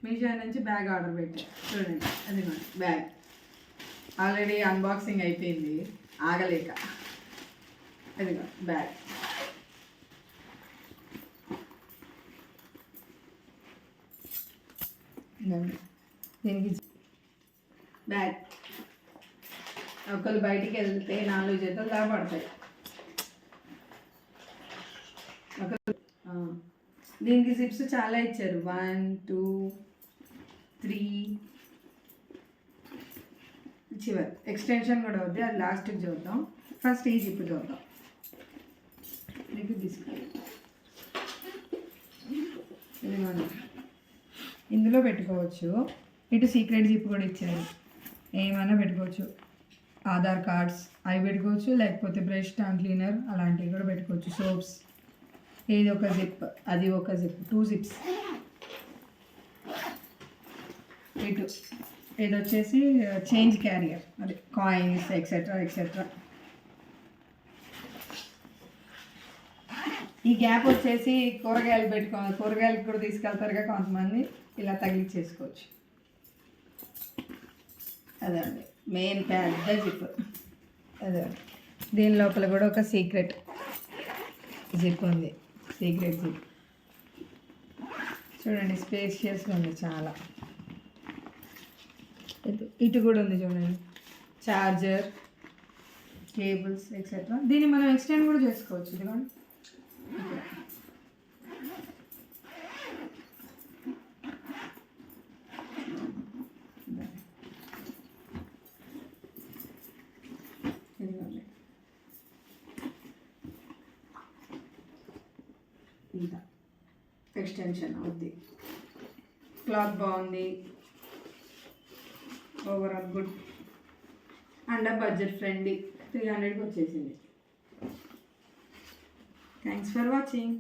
మీషో నుంచి bag order పెట్టి చూడండి, అది బ్యాగ్ ఆల్రెడీ అన్బాక్సింగ్ అయిపోయింది ఆగలేక. అదిగో బ్యాగ్. దీనికి బ్యాగ్ ఒకళ్ళు బయటికి వెళ్తే 4 జతలు దాకా పడతాయి. దీనికి జిప్స్ చాలా ఇచ్చారు, 1 2 3 చివరి ఎక్స్టెన్షన్ కూడా అవుద్ది, అది లాస్ట్కి చూద్దాం. ఫస్ట్ ఈ జిప్ చూద్దాం. మీకు తీసుకెళ్ళి ఇది మనం ఇందులో పెట్టుకోవచ్చు. ఇటు సీక్రెట్ జిప్ కూడా ఇచ్చారు, ఏమైనా పెట్టుకోవచ్చు. ఆధార్ కార్డ్స్ అవి పెట్టుకోవచ్చు, లేకపోతే బ్రష్ టంగ్ క్లీనర్ అలాంటివి కూడా పెట్టుకోవచ్చు. సోప్స్. ఇది ఒక జిప్, అది ఒక జిప్, 2 జిప్స్. ఇటు ఇది వచ్చేసి చేంజ్ క్యారియర్, అదే కాయిన్స్ ఎక్సెట్రా ఎక్సెట్రా. ఈ గ్యాప్ వచ్చేసి కూరగాయలు పెట్టుకోవాలి, కూరగాయలకు కూడా తీసుకెళ్తారుగా కొంతమంది, ఇలా తగిలిచ్చేసుకోవచ్చు. అదే అండి మెయిన్ పెద్ద జిప్. అదే దీని లోపల కూడా ఒక సీక్రెట్ జిప్ ఉంది, సీక్రెట్ జిప్. చూడండి స్పేషియస్గా ఉంది చాలా. ఇటు కూడా ఉంది చూడండి, చార్జర్, కేబుల్స్ ఎక్సెట్రా. దీన్ని మనం ఎక్స్టెండ్ కూడా చేసుకోవచ్చు. ఇదిగోండి ఇంకా ఎక్స్టెన్షన్ అవుద్ది. క్లాత్ బాగుంది, overall good and budget friendly. 300కి వచ్చేసింది. Thanks for watching.